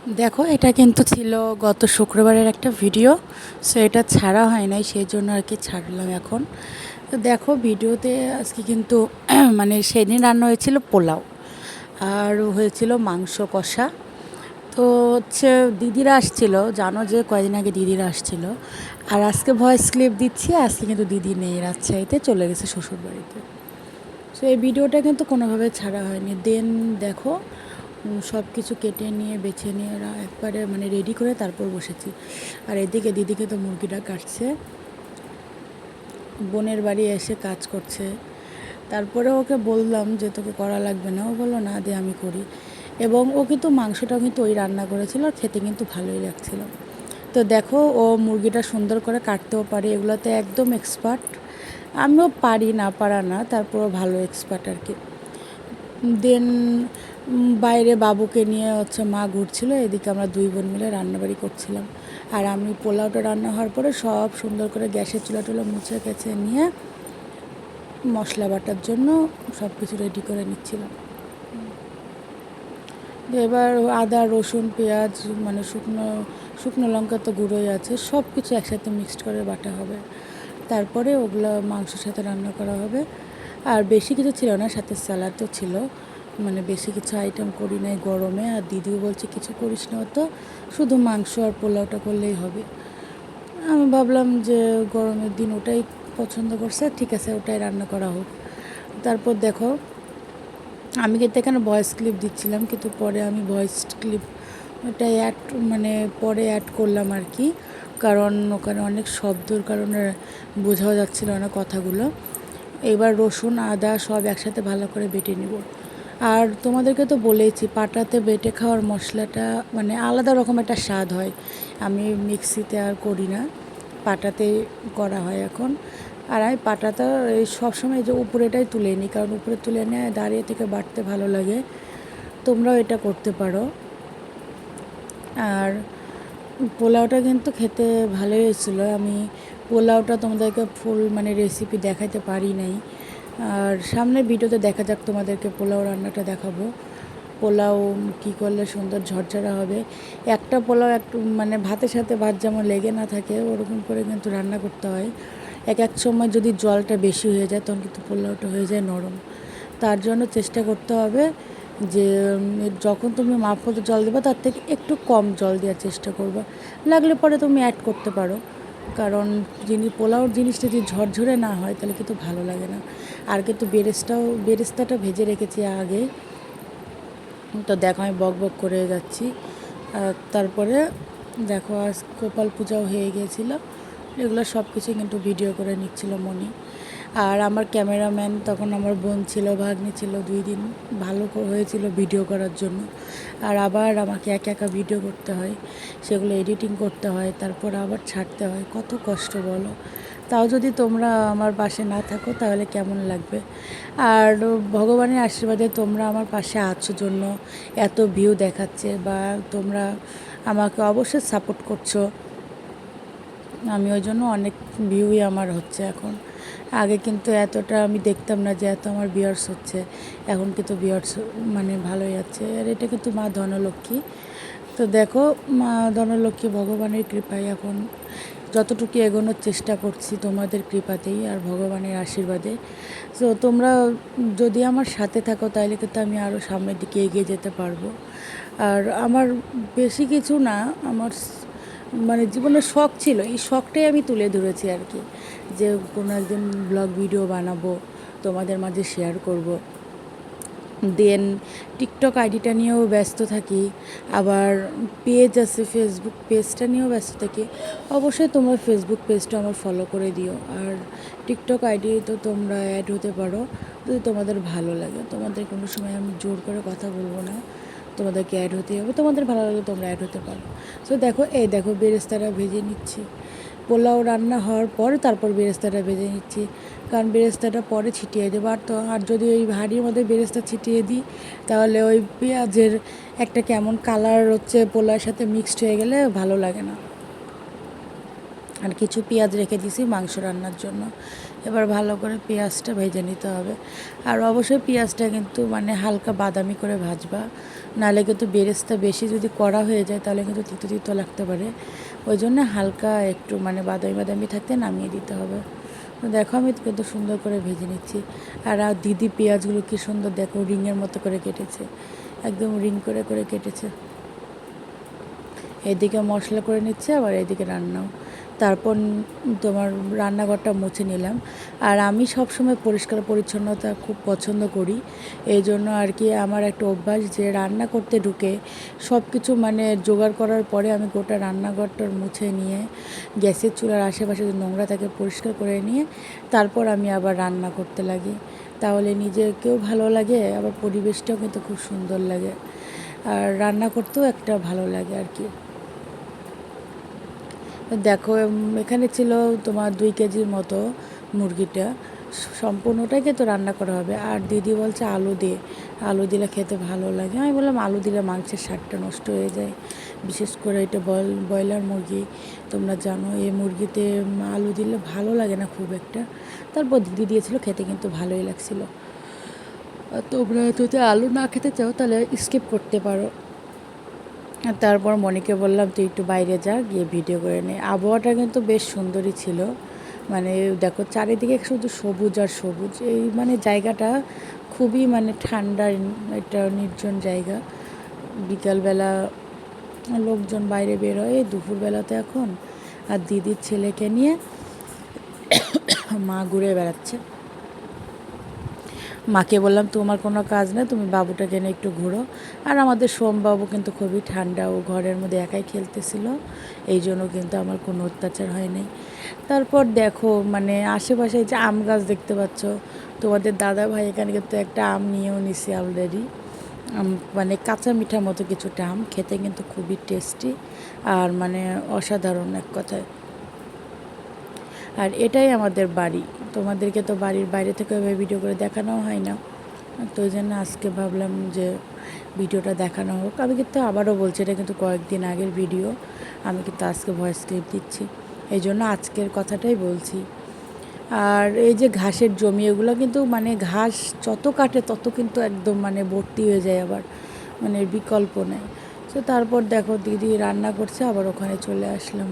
দেখো এটা কিন্তু ছিল গত শুক্রবারের একটা ভিডিও। সো এটা ছাড়া হয় নাই, সেই জন্য আর কি ছাড়লাম এখন। তো দেখো ভিডিওতে আজকে কিন্তু মানে সেদিন রান্না হয়েছিল পোলাও, আর হয়েছিল মাংস কষা। তো হচ্ছে দিদিরা আসছিল, জানো যে কয়দিন আগে দিদিরা আসছিল। আর আজকে ভয়েস ক্লিপ দিচ্ছি, আজকে কিন্তু দিদি নেই, রাজশাহীতে চলে গেছে শ্বশুরবাড়িতে। সো এই ভিডিওটা কিন্তু কোনোভাবে ছাড়া হয়নি। দেন দেখো সব কিছু কেটে নিয়ে বেছে নিয়ে একবারে মানে রেডি করে তারপর বসেছি। আর এদিকে দিদিকে তো মুরগিটা কাটছে, বোনের বাড়ি এসে কাজ করছে। তারপরে ওকে বললাম যে তোকে করা লাগবে না, ও বললো না দে আমি করি। এবং ও কিন্তু মাংসটাও কিন্তু ওই রান্না করেছিল, আর খেতে কিন্তু ভালোই লাগছিল। তো দেখো ও মুরগিটা সুন্দর করে কাটতেও পারে, এগুলোতে একদম এক্সপার্ট। আমিও পারি, না পারা না, তারপরও ভালো এক্সপার্ট আর কি। দেন বাইরে বাবুকে নিয়ে হচ্ছে মা ঘুরছিল, এদিকে আমরা দুই বোন মিলে রান্নাবাড়ি করছিলাম। আর আমি পোলাওটা রান্না হওয়ার পরে সব সুন্দর করে গ্যাসের চুলা টুলা মুছে গেছে নিয়ে মশলা বাটার জন্য সব কিছু রেডি করে নিচ্ছিলাম। এবার আদা রসুন পেঁয়াজ মানে শুকনো শুকনো লঙ্কা তো গুঁড়োই আছে, সব কিছু একসাথে মিক্সড করে বাটা হবে। তারপরে ওগুলো মাংসের সাথে রান্না করা হবে। আর বেশি কিছু ছিল না, সাথে স্যালাডও ছিল। মানে বেশি কিছু আইটেম করি নাই গরমে। আর দিদিও বলছে কিছু করিস না, তো শুধু মাংস আর পোলাওটা করলেই হবে। আমি ভাবলাম যে গরমের দিন ওটাই পছন্দ করছে, ঠিক আছে ওটাই রান্না করা হোক। তারপর দেখো আমি কিন্তু এখানে ভয়েস ক্লিপ দিচ্ছিলাম, কিন্তু পরে আমি ভয়েস ক্লিপ ওটা অ্যাড মানে পরে অ্যাড করলাম আর কি। কারণ ওখানে অনেক শব্দর কারণে বোঝাও যাচ্ছিল না কথাগুলো। এবার রসুন আদা সব একসাথে ভালো করে বেটে নিব। আর তোমাদেরকে তো বলেইছি পাটাতে বেটে খাওয়ার মশলাটা মানে আলাদা রকম একটা স্বাদ হয়। আমি মিক্সিতে আর করি না, পাটাতে করা হয় এখন। আর আমি পাটাটা এই সবসময় যে উপরেটাই তুলে নিই, কারণ উপরে তুলে নিয়ে দাঁড়িয়ে থেকে বাটতে ভালো লাগে। তোমরাও এটা করতে পারো। আর পোলাওটা কিন্তু খেতে ভালোই হয়েছিলো। আমি পোলাওটা তোমাদেরকে ফুল মানে রেসিপি দেখাতে পারি নাই। আর সামনে ভিডিওতে দেখা যাক, তোমাদেরকে পোলাও রান্নাটা দেখাবো। পোলাও কী করলে সুন্দর ঝরঝরা হবে। একটা পোলাও একটু মানে ভাতের সাথে ভাত যেমন লেগে না থাকে ওরকম করে কিন্তু রান্না করতে হয়। এক এক সময় যদি জলটা বেশি হয়ে যায় তখন কিন্তু পোলাওটা হয়ে যায় নরম। তার জন্য চেষ্টা করতে হবে যে যখন তুমি মাপ মতো জল দেবে তার থেকে একটু কম জল দেওয়ার চেষ্টা করবে। লাগলে পরে তুমি অ্যাড করতে পারো, কারণ পোলাওর জিনিসটা যদি ঝরঝরে না হয় তাহলে কিন্তু ভালো লাগে না। আর কিন্তু বেরেস্তাটা ভেজে রেখেছি আগে। তো দেখো আমি বক বক করে যাচ্ছি। তারপরে দেখো আজ গোপাল পূজাও হয়ে গিয়েছিলো। এগুলো সব কিছু কিন্তু ভিডিও করে নিচ্ছিল মনি। আর আমার ক্যামেরাম্যান তখন আমার বোন ছিল, ভাগ্নি ছিল, 2 দিন ভালো হয়েছিল ভিডিও করার জন্য। আর আবার আমাকে একা একা ভিডিও করতে হয়, সেগুলো এডিটিং করতে হয়, তারপর আবার ছাড়তে হয়, কত কষ্ট বলো। তাও যদি তোমরা আমার পাশে না থাকো তাহলে কেমন লাগবে। আর ভগবানের আশীর্বাদে তোমরা আমার পাশে আছো জন্য এত ভিউ দেখাচ্ছে, বা তোমরা আমাকে অবশ্যই সাপোর্ট করছো। আমি ওই জন্য অনেক ভিউই আমার হচ্ছে এখন। আগে কিন্তু এতটা আমি দেখতাম না যে এত আমার ভিউয়ার্স হচ্ছে, এখন কিন্তু ভিউয়ার্স মানে ভালোই আছে। আর এটা কিন্তু মা ধনলক্ষ্মী। তো দেখো মা ধনলক্ষ্মী ভগবানের কৃপায় এখন যতটুকু এগোনোর চেষ্টা করছি তোমাদের কৃপাতেই আর ভগবানের আশীর্বাদে। তো তোমরা যদি আমার সাথে থাকো তাহলে কিন্তু আমি আরও সামনের দিকে এগিয়ে যেতে পারবো। আর আমার বেশি কিছু না, আমার মানে জীবনের শখ ছিল, এই শখটাই আমি তুলে ধরেছি আর কি, যে কোনো একদিন ব্লগ ভিডিও বানাবো, তোমাদের মাঝে শেয়ার করব। দেন টিকটক আইডিটা নিয়েও ব্যস্ত থাকি, আবার পেজ আছে ফেসবুক পেজটা নিয়েও ব্যস্ত থাকি। অবশ্যই তোমরা ফেসবুক পেজটা আমার ফলো করে দিও, আর টিকটক আইডি তো তোমরা অ্যাড হতে পারো যদি তোমাদের ভালো লাগে। তোমাদের কোনো সময় আমি জোর করে কথা বলবো না, তোমাদেরকে অ্যাড হতেই হবে, তোমাদের ভালো লাগলে তোমরা অ্যাড হতে পারো। সো দেখো এই দেখো বেরেস্তাটা ভেজে নিচ্ছি। পোলাও রান্না হওয়ার পর তারপর বেরেস্তাটা ভেজে নিচ্ছি, কারণ বেরেস্তাটা পরে ছিটিয়ে দেবো। আর যদি ওই হাঁড়ির মধ্যে বেরেস্তা ছিটিয়ে দিই তাহলে ওই পেঁয়াজের একটা কেমন কালার হচ্ছে পোলাওর সাথে মিক্সড হয়ে গেলে ভালো লাগে না। আর কিছু পেঁয়াজ রেখে দিয়েছি মাংস রান্নার জন্য। এবার ভালো করে পেঁয়াজটা ভেজে নিতে হবে। আর অবশ্যই পেঁয়াজটা কিন্তু মানে হালকা বাদামি করে ভাজবা, নাহলে কিন্তু বেরেস্তা বেশি যদি কড়া হয়ে যায় তাহলে কিন্তু তিতো তিতো লাগতে পারে। ওই জন্য হালকা একটু মানে বাদামি বাদামি থাকতে নামিয়ে দিতে হবে। তো দেখো আমি কিন্তু সুন্দর করে ভেজে নিচ্ছি। আর দিদি পেঁয়াজগুলো কী সুন্দর দেখো রিংয়ের মতো করে কেটেছে, একদম রিং করে করে কেটেছে। এদিকে মশলা করে নিচ্ছে, আবার এদিকে রান্নাও। তারপর তোমার রান্নাঘরটা মুছে নিলাম। আর আমি সবসময় পরিষ্কার পরিচ্ছন্নতা খুব পছন্দ করি। এই জন্য আর কি আমার একটা অভ্যাস যে রান্না করতে ঢুকে সব কিছু মানে জোগাড় করার পরে আমি গোটা রান্নাঘরটা মুছে নিয়ে গ্যাসের চুলার আশেপাশে যে নোংরা থাকে পরিষ্কার করে নিয়ে তারপর আমি আবার রান্না করতে লাগি। তাহলে নিজেকেও ভালো লাগে, আবার পরিবেশটাও কিন্তু খুব সুন্দর লাগে, আর রান্না করতেও একটা ভালো লাগে আর কি। দেখো এখানে ছিল তোমার 2 কেজির মতো মুরগিটা, সম্পূর্ণটাই কিন্তু রান্না করা হবে। আর দিদি বলছে আলু দিয়ে, আলু দিলে খেতে ভালো লাগে। আমি বললাম আলু দিলে মাংসের স্বাদটা নষ্ট হয়ে যায়, বিশেষ করে এটা ব্রয়লার মুরগি, তোমরা জানো এই মুরগিতে আলু দিলে ভালো লাগে না খুব একটা। তারপর দিদি দিয়েছিল, খেতে কিন্তু ভালোই লাগছিল। তোমরা যদি আলু না খেতে চাও তাহলে স্কিপ করতে পারো। তারপর মনিকে বললাম তুই একটু বাইরে যা, গিয়ে ভিডিও করে নে। আবহাওয়াটা কিন্তু বেশ সুন্দরই ছিল, মানে দেখো চারিদিকে শুধু সবুজ আর সবুজ। এই মানে জায়গাটা খুবই মানে ঠান্ডা, একটা নির্জন জায়গা। বিকালবেলা লোকজন বাইরে বেরোয়, দুপুরবেলাতে এখন। আর দিদির ছেলেকে নিয়ে মা ঘুরে বেড়াচ্ছে। মাকে বললাম তোমার কোনো কাজ নেই, তুমি বাবুটাকে নিয়ে একটু ঘুরো। আর আমাদের সোমবাবু কিন্তু খুবই ঠান্ডা, ও ঘরের মধ্যে একাই খেলতেছিল, এই জন্য কিন্তু আমার কোনো অত্যাচার হয়নি। তারপর দেখো মানে আশেপাশে যে আম গাছ দেখতে পাচ্ছ, তোমাদের দাদা ভাই এখানে কিন্তু একটা আম নিয়েও নিছি অলরেডি। মানে কাঁচা মিঠার মতো কিছুটা আম, খেতে কিন্তু খুবই টেস্টি আর মানে অসাধারণ এক কথায়। আর এটাই আমাদের বাড়ি, তোমাদেরকে তো বাড়ির বাইরে থেকে ভিডিও করে দেখানো হয় না, তো ওই জন্য আজকে ভাবলাম যে ভিডিওটা দেখানো হোক। আমি কিন্তু আবারও বলছি এটা কিন্তু কয়েকদিন আগের ভিডিও, আমি কিন্তু আজকে ভয়েস ক্লিপ দিচ্ছি, এই জন্য আজকের কথাটাই বলছি। আর এই যে ঘাসের জমি, এগুলো কিন্তু মানে ঘাস যত কাটে তত কিন্তু একদম মানে ভর্তি হয়ে যায়, আবার মানে বিকল্প নেই। তো তারপর দেখো দিদি রান্না করছে, আবার ওখানে চলে আসলাম।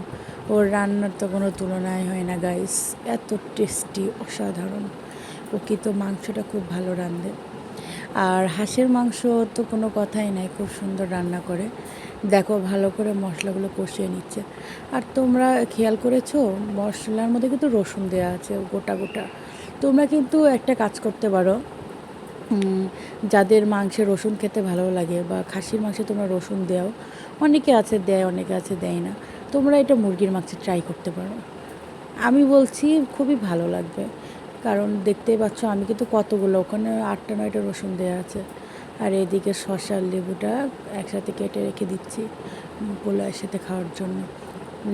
ওর রান্নার তো কোনো তুলনায় হয় না গাইস, এত টেস্টি, অসাধারণ। ও কিন্তু মাংসটা খুব ভালো রাঁধে। আর হাঁসের মাংস তো কোনো কথাই নাই, খুব সুন্দর রান্না করে। দেখো ভালো করে মশলাগুলো কষিয়ে নিচ্ছে। আর তোমরা খেয়াল করেছো মশলার মধ্যে কিন্তু রসুন দেওয়া আছে গোটা গোটা। তোমরা কিন্তু একটা কাজ করতে পারো, যাদের মাংসে রসুন খেতে ভালো লাগে বা খাসির মাংসে তোমরা রসুন দাও, অনেকে আছে দেয় অনেকে আছে দেয় না, তোমরা এটা মুরগির মাংসে ট্রাই করতে পারো। আমি বলছি খুবই ভালো লাগবে, কারণ দেখতেই পাচ্ছ আমি কিন্তু কতগুলো ওখানে 8টা 9টা রসুন দেওয়া আছে। আর এদিকে শসা লেবুটা একসাথে কেটে রেখে দিচ্ছি পোলাওয়ের সাথে খাওয়ার জন্য।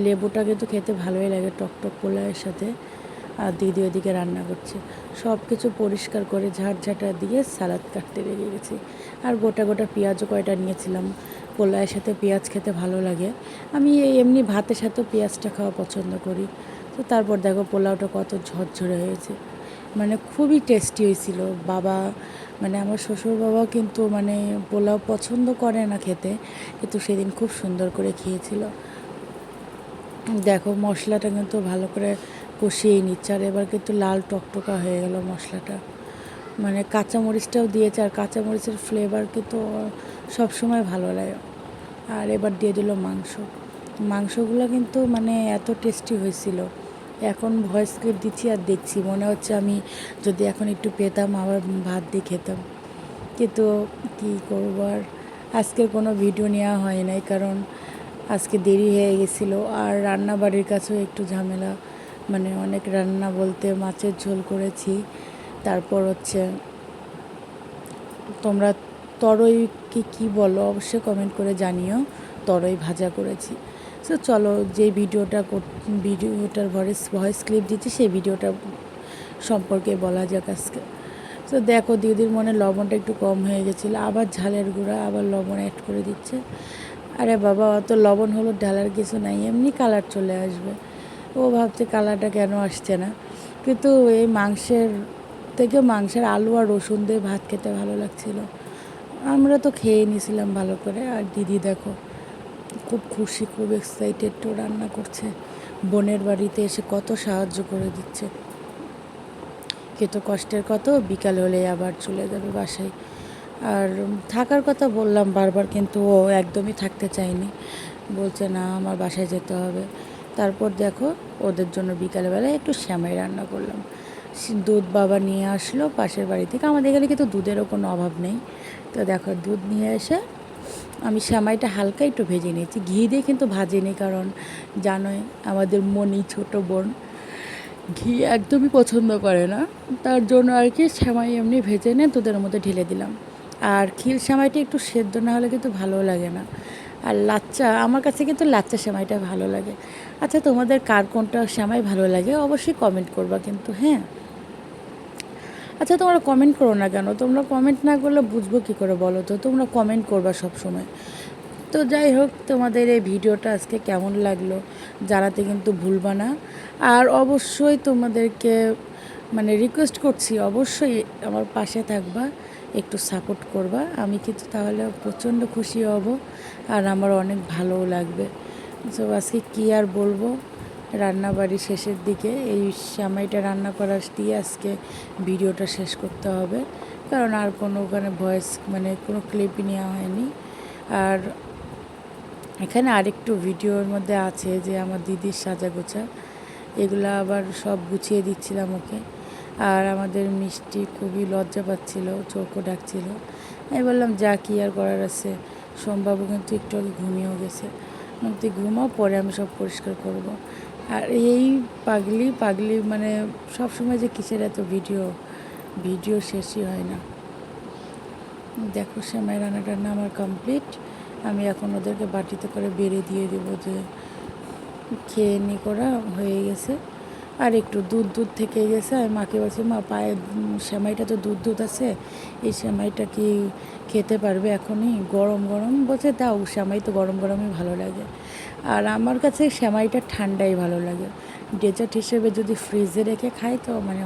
লেবুটা কিন্তু খেতে ভালোই লাগে টক পোলাওয়ের সাথে। আর দিদি ওদিকে রান্না করছে, সব কিছু পরিষ্কার করে ঝাঁটা দিয়ে সালাদ কাটতে লেগে গেছি। আর গোটা গোটা পেঁয়াজও কয়টা নিয়েছিলাম, পোলাওয়ের সাথে পেঁয়াজ খেতে ভালো লাগে। আমি এমনি ভাতের সাথেও পেঁয়াজটা খাওয়া পছন্দ করি। তো তারপর দেখো পোলাওটা কত ঝরঝরে হয়েছে, মানে খুবই টেস্টি হয়েছিল। বাবা মানে আমার শ্বশুর বাবাও কিন্তু মানে পোলাও পছন্দ করে না খেতে, কিন্তু সেদিন খুব সুন্দর করে খেয়েছিল। দেখো মশলাটা কিন্তু ভালো করে কষিয়েই নিচ্ছে, আর এবার কিন্তু লাল টকটকা হয়ে গেল মশলাটা। মানে কাঁচামরিচটাও দিয়েছে, আর কাঁচামরিচের ফ্লেভার কিন্তু সবসময় ভালো লাগে। আর এবার দিয়ে দিল মাংস। মাংসগুলো কিন্তু মানে এত টেস্টি হয়েছিল। এখন ভয়েস ক্লিপ দিচ্ছি আর দেখছি, মনে হচ্ছে আমি যদি এখন একটু পেতাম আবার ভাত দিয়ে খেতাম, কিন্তু কী করবো আর। আজকের কোনো ভিডিও নেওয়া হয় নাই, কারণ আজকে দেরি হয়ে গেছিলো। আর রান্নাবাড়ির কাছেও একটু ঝামেলা, মানে অনেক রান্না বলতে মাছের ঝোল করেছি, তারপর হচ্ছে তোমরা তরই কী বলো অবশ্যই কমেন্ট করে জানিও, তরই ভাজা করেছি। সো চলো যে ভিডিওটার ভয়েস ক্লিপ দিচ্ছি সেই ভিডিওটা সম্পর্কে বলা যাক আজকে। তো দেখো দিদির মনে লবণটা একটু কম হয়ে গেছিলো, আবার ঝালের গুঁড়া আবার লবণ অ্যাড করে দিচ্ছে। আরে বাবা অত লবণ হলুদ ঢালার কিছু নাই, এমনি কালার চলে আসবে। ও ভাবছে কালারটা কেন আসছে না, কিন্তু এই মাংসের আলু আর রসুন দিয়ে ভাত খেতে ভালো লাগছিল। আমরা তো খেয়ে নিয়েছিলাম ভালো করে। আর দিদি দেখো খুব খুশি, খুব এক্সাইটেড, তো রান্না করছে। বোনের বাড়িতে এসে কত সাহায্য করে দিচ্ছে। কিন্তু কষ্টের কত, বিকাল হলে আবার চলে যাবে বাসায়। আর থাকার কথা বললাম বারবার, কিন্তু ও একদমই থাকতে চায়নি, বলছে না আমার বাসায় যেতে হবে। তারপর দেখো ওদের জন্য বিকালবেলায় একটু সেমাই রান্না করলাম। দুধ বাবা নিয়ে আসলো পাশের বাড়ি থেকে, আমাদের এখানে কিন্তু দুধেরও কোনো অভাব নেই। তো দেখো দুধ নিয়ে এসে আমি সেমাইটা হালকা একটু ভেজে নিয়েছি, ঘি দিয়ে কিন্তু ভাজিনি, কারণ জানোই আমাদের মনি ছোটো বোন ঘি একদমই পছন্দ করে না। তার জন্য আর কি সেমাই এমনি ভেজে নিয়ে দুধের মধ্যে ঢেলে দিলাম। আর ক্ষীর সেমাইটা একটু সেদ্ধ না হলে কিন্তু ভালো লাগে না। আর লাচ্চা, আমার কাছে কিন্তু লাচ্চা সেমাইটা ভালো লাগে। আচ্ছা, তোমাদের কার কোনটা সেমাই ভালো লাগে অবশ্যই কমেন্ট করবা কিন্তু, হ্যাঁ। আচ্ছা, তোমরা কমেন্ট করো না কেন? তোমরা কমেন্ট না করলে বুঝবো কী করে বলো তো? তোমরা কমেন্ট করবা সব সময়। তো যাই হোক, তোমাদের এই ভিডিওটা আজকে কেমন লাগলো জানাতে কিন্তু ভুলবা না। আর অবশ্যই তোমাদেরকে মানে রিকোয়েস্ট করছি, অবশ্যই আমার পাশে থাকবা, একটু সাপোর্ট করবা। আমি কিন্তু তাহলে প্রচণ্ড খুশি হব, আর আমার অনেক ভালোও লাগবে। তো আজকে কী আর বলবো, রান্নাবাড়ি শেষের দিকে এই সেমাইটা রান্না করার দিয়ে আজকে ভিডিওটা শেষ করতে হবে, কারণ আর কোনো ওখানে ভয়েস মানে কোনো ক্লিপই নেওয়া হয়নি। আর এখানে আরেকটু ভিডিওর মধ্যে আছে যে আমার দিদির সাজাগোছা, এগুলো আবার সব গুছিয়ে দিচ্ছিলাম ওকে। আর আমাদের মিষ্টি খুবই লজ্জা পাচ্ছিল, চোখও ডাকছিল। আমি বললাম যা কী আর করার আছে, সোমবাবু কিন্তু একটু আগে ঘুমিয়েও গেছে, তুই ঘুমাও, পরে আমি সব পরিষ্কার করব। আর এই পাগলি পাগলি মানে সব সময় যে কিসের এত ভিডিও শেষই হয় না। দেখো সেমাই রান্না টান্না আমার কমপ্লিট। আমি এখন ওদেরকে বাটিতে করে বেড়ে দিয়ে দেবো যে খেয়ে নি করা হয়ে গেছে। আর একটু দুধ থেকে গেছে, আমি মাকে বলছি মা পায়ে সেমাইটা তো দুধ আছে, এই সেমাইটা কি খেতে পারবে এখনই গরম গরম? বলছে দাও, সেমাই তো গরম গরমই ভালো লাগে। আর আমার কাছে সেমাইটা ঠান্ডাই ভালো লাগে, ডেজার্ট হিসেবে যদি ফ্রিজে রেখে খাই তো মানে